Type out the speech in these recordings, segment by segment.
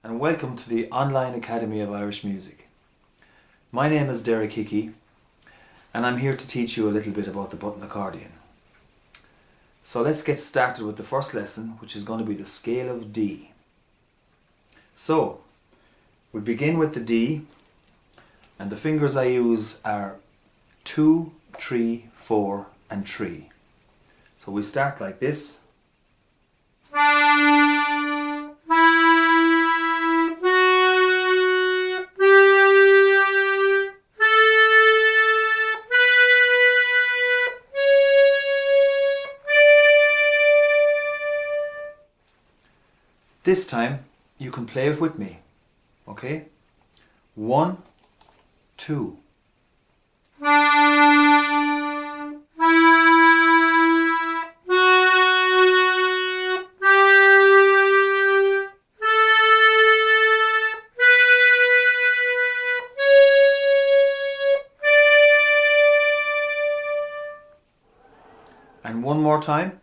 and welcome to the Online Academy of Irish Music. My name is Hickey and I'm here to teach you a little bit about the button accordion. So let's get started with the first lesson, which is going to be the scale of D. So we begin with the D, and the fingers I use are 2, 3, 4 and 3. So we start like this. This time you can play it with me, okay? 1, 2. And one more time.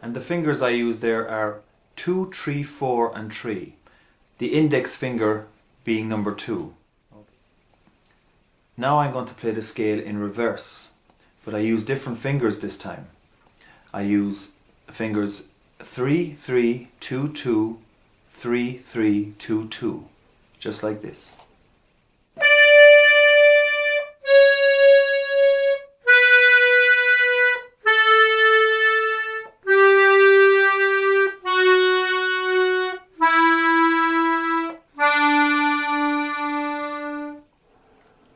And the fingers I use there are 2, 3, 4 and 3. The index finger being number 2. Now I'm going to play the scale in reverse, but I use different fingers this time. I use fingers 3, 3, 2, 2, 3, 3, 2, 2, just like this.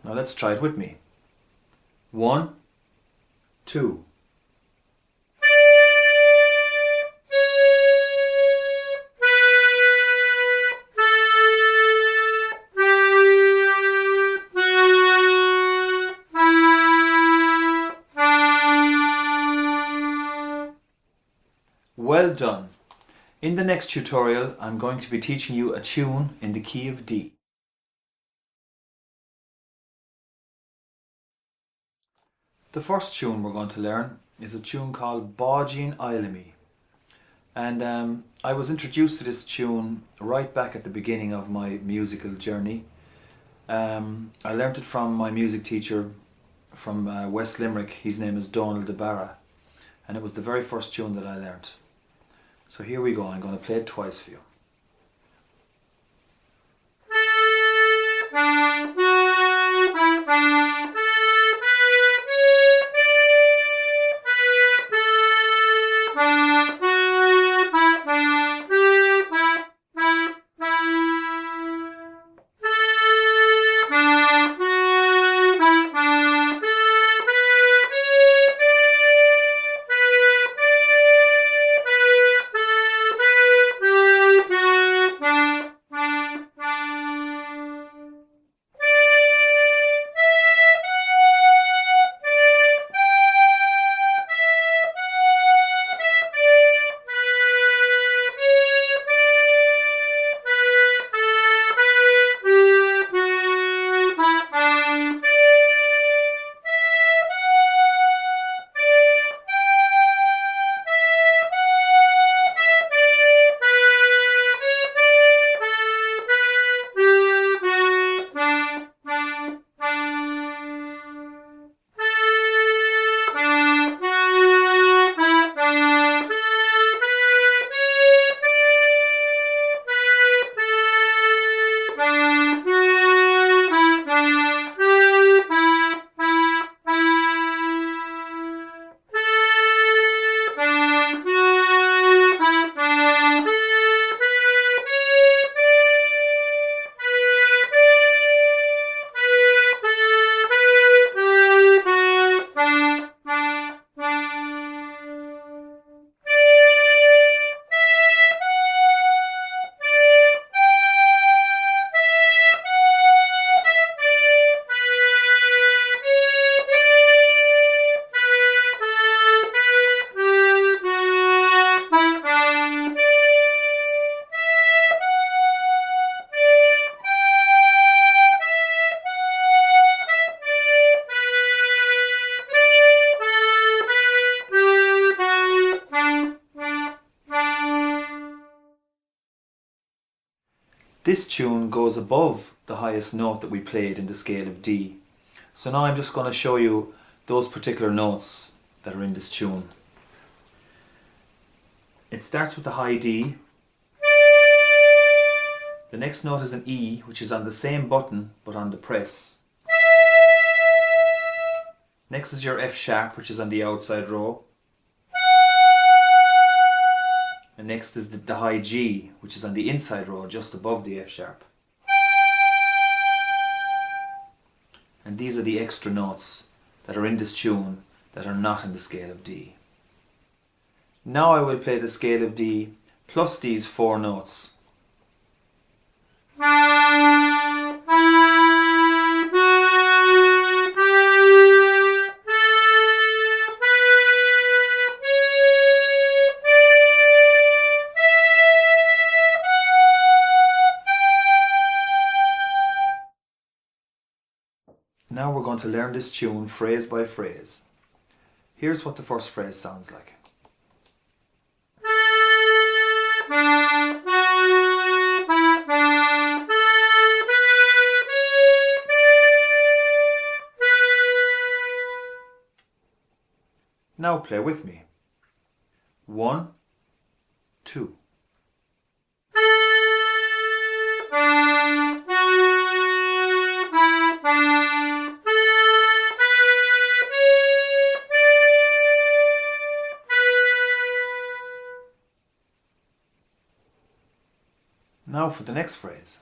Now let's try it with me. 1, 2. Well done. In the next tutorial, I'm going to be teaching you a tune in the key of D. The first tune we're going to learn is a tune called Báidín Éilimí. And I was introduced to this tune right back at the beginning of my musical journey. I learnt it from my music teacher from West Limerick. His name is Donald de Barra, and it was the very first tune that I learnt. So here we go, I'm going to play it twice for you. This tune goes above the highest note that we played in the scale of D. So now I'm just going to show you those particular notes that are in this tune. It starts with the high D. The next note is an E, which is on the same button but on the press. Next is your F sharp, which is on the outside row. And next is the high G, which is on the inside row, just above the F sharp. And these are the extra notes that are in this tune that are not in the scale of D. Now I will play the scale of D plus these four notes. Now we're going to learn this tune phrase by phrase. Here's what the first phrase sounds like. Now play with me. 1, 2. Now for the next phrase.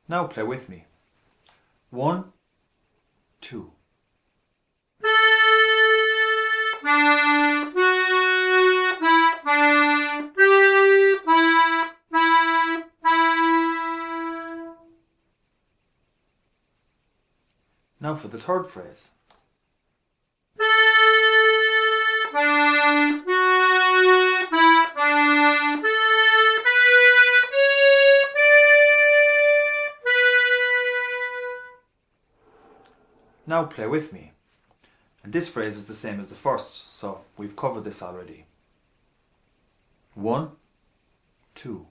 Now play with me. 1, 2. Now for the third phrase. Now play with me. And this phrase is the same as the first, so we've covered this already. 1, 2.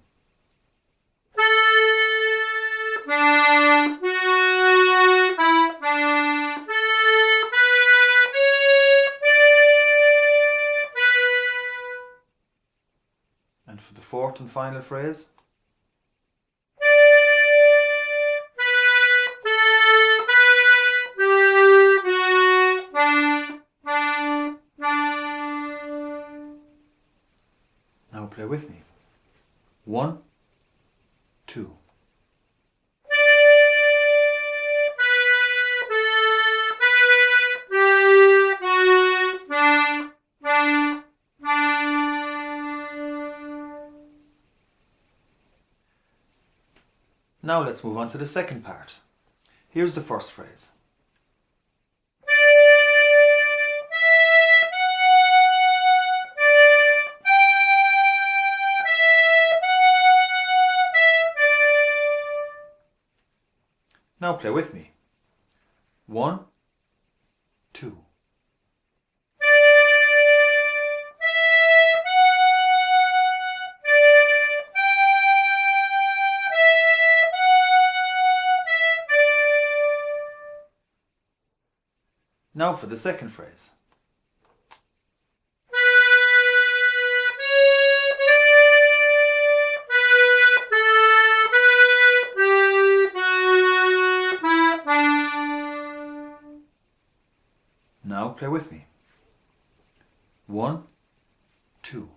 And for the fourth and final phrase. Now play with me. 1, 2. Now let's move on to the second part. Here's the first phrase. Now play with me. 1, 2. Now for the second phrase. Now play with me. 1, 2.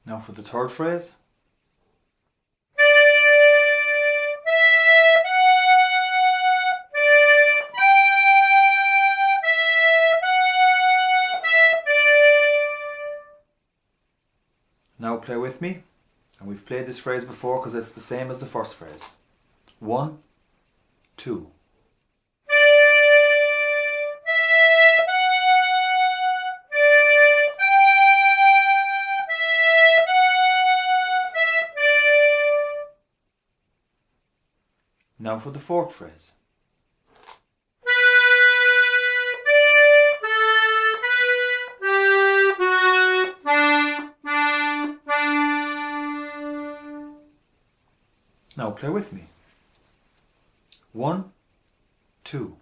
Now for the third phrase. Now play with me, and we've played this phrase before because it's the same as the first phrase. 1, 2. Now for the fourth phrase. Now play with me. 1, 2.